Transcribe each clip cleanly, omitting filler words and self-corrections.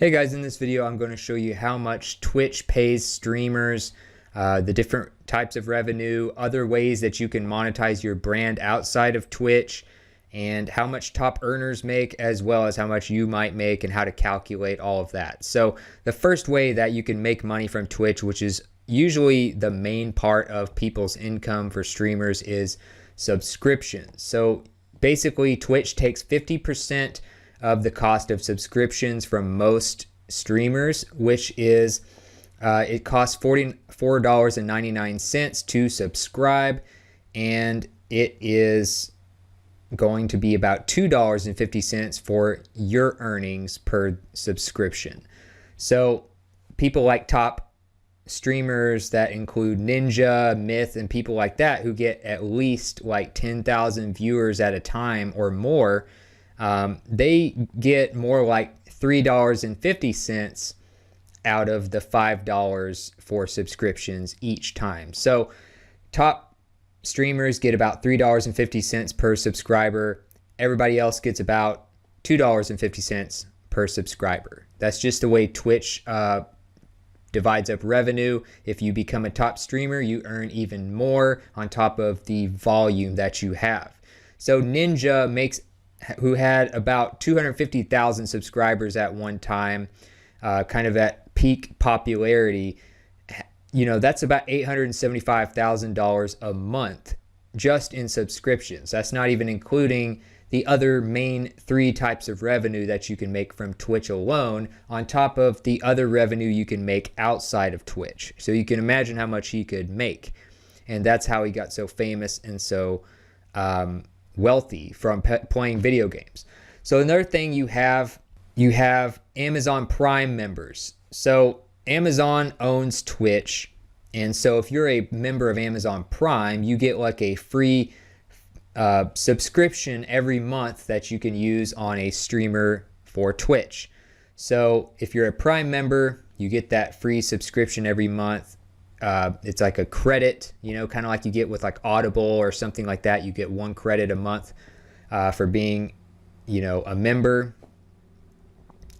Hey guys, in this video I'm going to show you how much Twitch pays streamers, the different types of revenue, other ways that you can monetize your brand outside of Twitch, and how much top earners make, as well as how much you might make and how to calculate all of that. So the first way that you can make money from Twitch, which is usually the main part of people's income for streamers, is subscriptions. So basically Twitch takes 50% of the cost of subscriptions from most streamers, which is it costs $44.99 to subscribe, and it is going to be about $2.50 for your earnings per subscription. So people like top streamers that include Ninja, Myth, and people like that who get at least like 10,000 viewers at a time or more, they get more like $3.50 out of the $5 for subscriptions each time. So top streamers get about $3.50 per subscriber. Everybody else gets about $2.50 per subscriber. That's just the way Twitch divides up revenue. If you become a top streamer, you earn even more on top of the volume that you have. So Ninja who had about 250,000 subscribers at one time, kind of at peak popularity, that's about $875,000 a month just in subscriptions. That's not even including the other main three types of revenue that you can make from Twitch alone, on top of the other revenue you can make outside of Twitch. So you can imagine how much he could make. And that's how he got so famous and so wealthy from playing video games. So another thing you have Amazon Prime members. So Amazon owns Twitch, and so if you're a member of Amazon Prime, you get like a free subscription every month that you can use on a streamer for Twitch. So if you're a Prime member, you get that free subscription every month. It's like a credit, kind of like you get with like Audible or something like that. You get 1 credit a month for being, a member.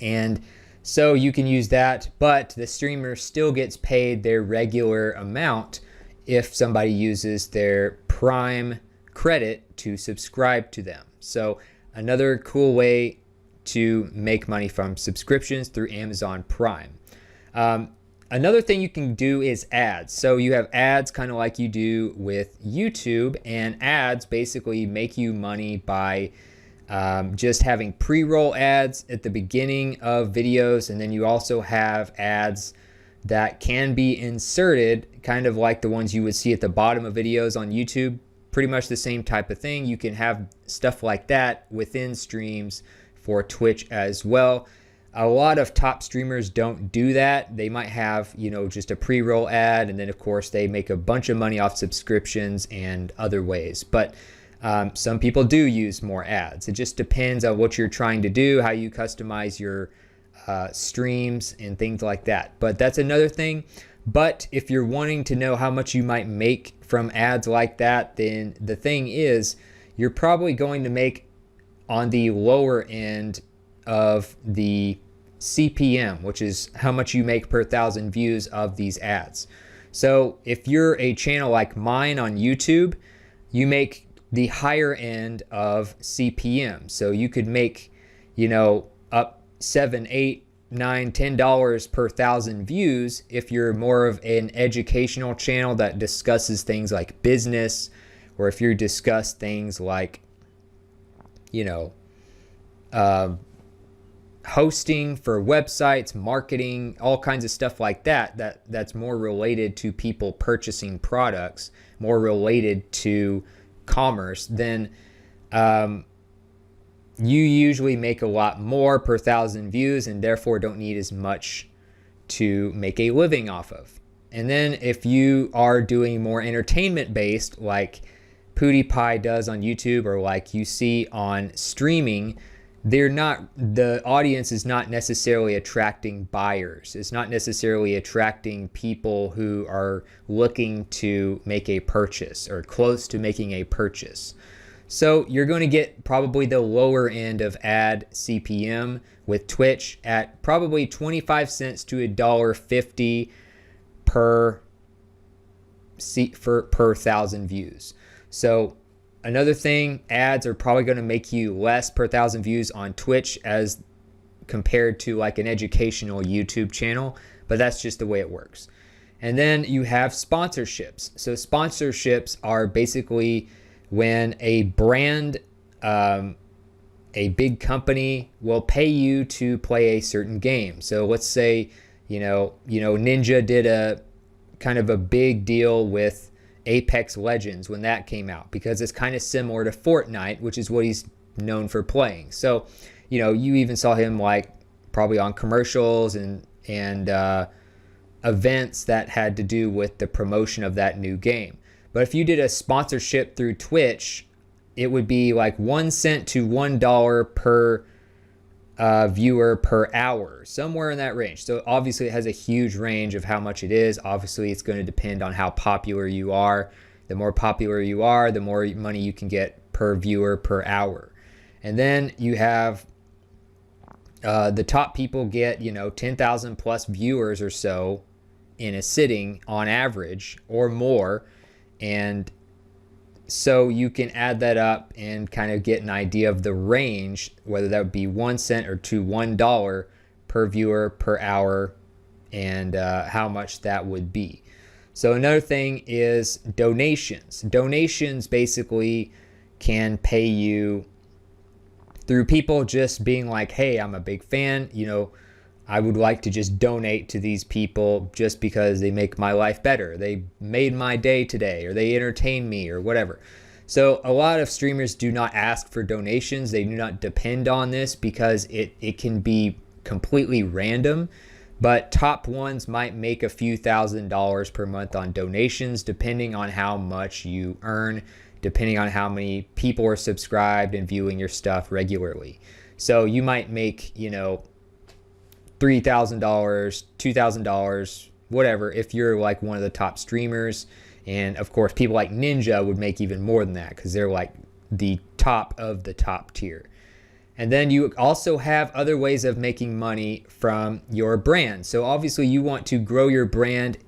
And so you can use that, but the streamer still gets paid their regular amount if somebody uses their Prime credit to subscribe to them. So another cool way to make money from subscriptions through Amazon Prime. Another thing you can do is ads. So you have ads kind of like you do with YouTube, and ads basically make you money by just having pre-roll ads at the beginning of videos, and then you also have ads that can be inserted, kind of like the ones you would see at the bottom of videos on YouTube. Pretty much the same type of thing. You can have stuff like that within streams for Twitch as well. A lot of top streamers don't do that. They might have, just a pre-roll ad, and then of course they make a bunch of money off subscriptions and other ways. But some people do use more ads. It just depends on what you're trying to do, how you customize your streams and things like that. But that's another thing. But if you're wanting to know how much you might make from ads like that, then the thing is, you're probably going to make on the lower end of the CPM, which is how much you make per 1,000 views of these ads. So if you're a channel like mine on YouTube, you make the higher end of CPM. So you could make, up $7, $8, $9, $10 per 1,000 views if you're more of an educational channel that discusses things like business, or if you discuss things like, hosting for websites, marketing, all kinds of stuff like that's more related to people purchasing products, more related to commerce, then you usually make a lot more per 1,000 views, and therefore don't need as much to make a living off of. And then if you are doing more entertainment based, like PewDiePie does on YouTube, or like you see on streaming, the audience is not necessarily attracting buyers. It's not necessarily attracting people who are looking to make a purchase or close to making a purchase. So you're going to get probably the lower end of ad CPM with Twitch at probably 25 cents to $1.50 per thousand views. So another thing, ads are probably going to make you less per thousand views on Twitch as compared to like an educational YouTube channel, but that's just the way it works. And then you have sponsorships. So sponsorships are basically when a brand, a big company will pay you to play a certain game. So let's say, Ninja did a kind of a big deal with Apex Legends when that came out, because it's kind of similar to Fortnite, which is what he's known for playing. So, you even saw him like probably on commercials and events that had to do with the promotion of that new game. But if you did a sponsorship through Twitch, it would be like 1 cent to $1 per viewer per hour, somewhere in that range. So obviously it has a huge range of how much it is. Obviously it's going to depend on how popular you are. The more popular you are, the more money you can get per viewer per hour. And then you have the top people get 10,000 plus viewers or so in a sitting on average, or more. And so you can add that up and kind of get an idea of the range, whether that would be 1 cent or to $1 per viewer per hour, and how much that would be. So another thing is donations. Donations basically can pay you through people just being like, hey, I'm a big fan, I would like to just donate to these people just because they make my life better. They made my day today, or they entertain me, or whatever. So a lot of streamers do not ask for donations. They do not depend on this because it can be completely random. But top ones might make a few $1,000s per month on donations, depending on how much you earn, depending on how many people are subscribed and viewing your stuff regularly. So you might make, $3,000, $2,000, whatever, if you're like one of the top streamers. And of course, people like Ninja would make even more than that because they're like the top of the top tier. And then you also have other ways of making money from your brand. So obviously you want to grow your brand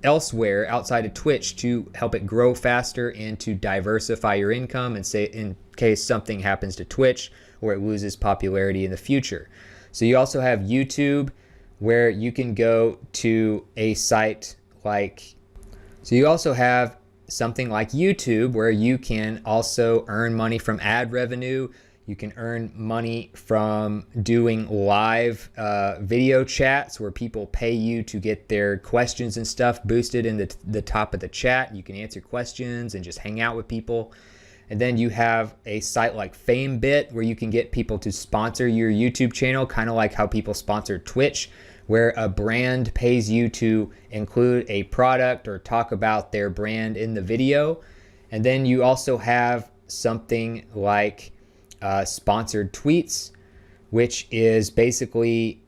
elsewhere outside of Twitch to help it grow faster and to diversify your income, and say in case something happens to Twitch or it loses popularity in the future. So you also have YouTube, where you can go to a site like, so you also have something like YouTube, where you can also earn money from ad revenue. You can earn money from doing live video chats where people pay you to get their questions and stuff boosted in the top of the chat. You can answer questions and just hang out with people. And then you have a site like FameBit, where you can get people to sponsor your YouTube channel, kind of like how people sponsor Twitch, where a brand pays you to include a product or talk about their brand in the video. And then you also have something like sponsored tweets, which is basically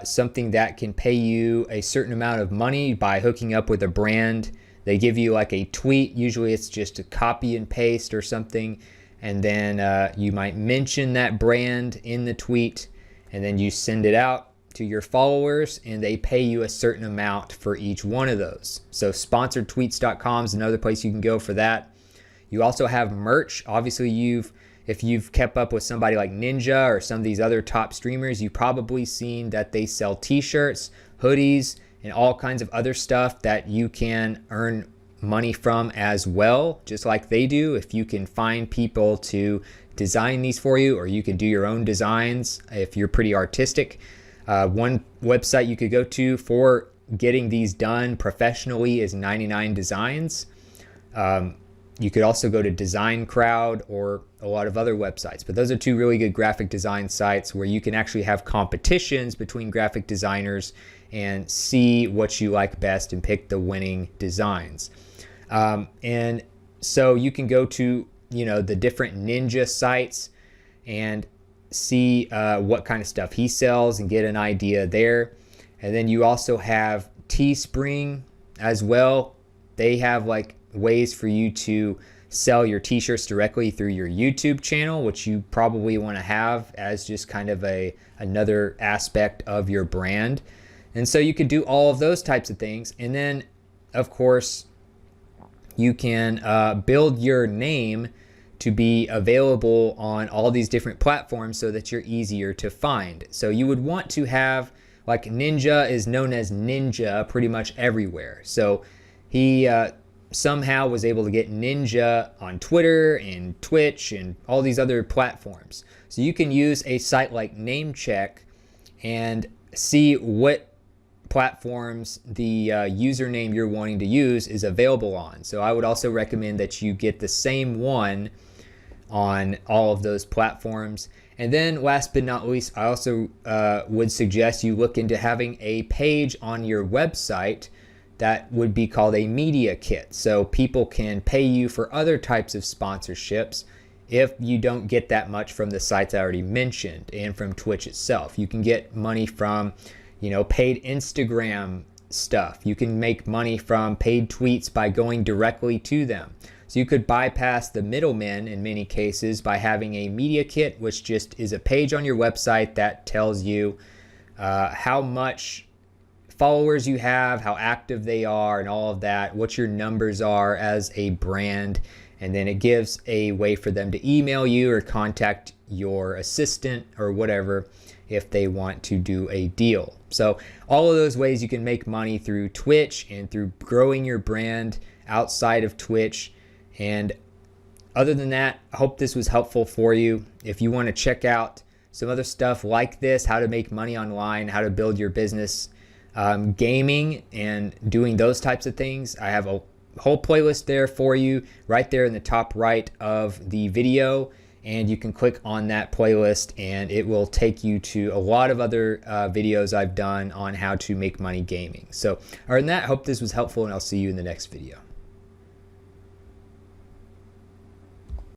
something that can pay you a certain amount of money by hooking up with a brand. They give you like a tweet. Usually it's just a copy and paste or something. And then you might mention that brand in the tweet, and then you send it out to your followers, and they pay you a certain amount for each one of those. So sponsoredtweets.com is another place you can go for that. You also have merch. Obviously, if you've kept up with somebody like Ninja or some of these other top streamers, you've probably seen that they sell t-shirts, hoodies, and all kinds of other stuff that you can earn money from as well, just like they do. If you can find people to design these for you, or you can do your own designs if you're pretty artistic. One website you could go to for getting these done professionally is 99 Designs. You could also go to Design Crowd or a lot of other websites, but those are two really good graphic design sites where you can actually have competitions between graphic designers and see what you like best and pick the winning designs. And so you can go to, the different Ninja sites and see what kind of stuff he sells and get an idea there. And then you also have Teespring as well. They have like ways for you to sell your t-shirts directly through your YouTube channel, which you probably want to have as just kind of another aspect of your brand. And so you could do all of those types of things. And then, of course, you can build your name to be available on all these different platforms so that you're easier to find. So you would want to have, like, Ninja is known as Ninja pretty much everywhere. So he somehow was able to get Ninja on Twitter and Twitch and all these other platforms. So you can use a site like Namecheck and see what platforms the username you're wanting to use is available on. So I would also recommend that you get the same one on all of those platforms. And then last but not least, I also would suggest you look into having a page on your website that would be called a media kit. So people can pay you for other types of sponsorships if you don't get that much from the sites I already mentioned and from Twitch itself. You can get money from, paid Instagram stuff. You can make money from paid tweets by going directly to them. So you could bypass the middlemen in many cases by having a media kit, which just is a page on your website that tells you how much followers you have, how active they are, and all of that, what your numbers are as a brand. And then it gives a way for them to email you or contact your assistant or whatever if they want to do a deal. So all of those ways you can make money through Twitch and through growing your brand outside of Twitch. And other than that, I hope this was helpful for you. If you want to check out some other stuff like this, how to make money online, how to build your business gaming and doing those types of things, I have a whole playlist there for you right there in the top right of the video, and you can click on that playlist and it will take you to a lot of other videos I've done on how to make money gaming. So other than that, I hope this was helpful, and I'll see you in the next video.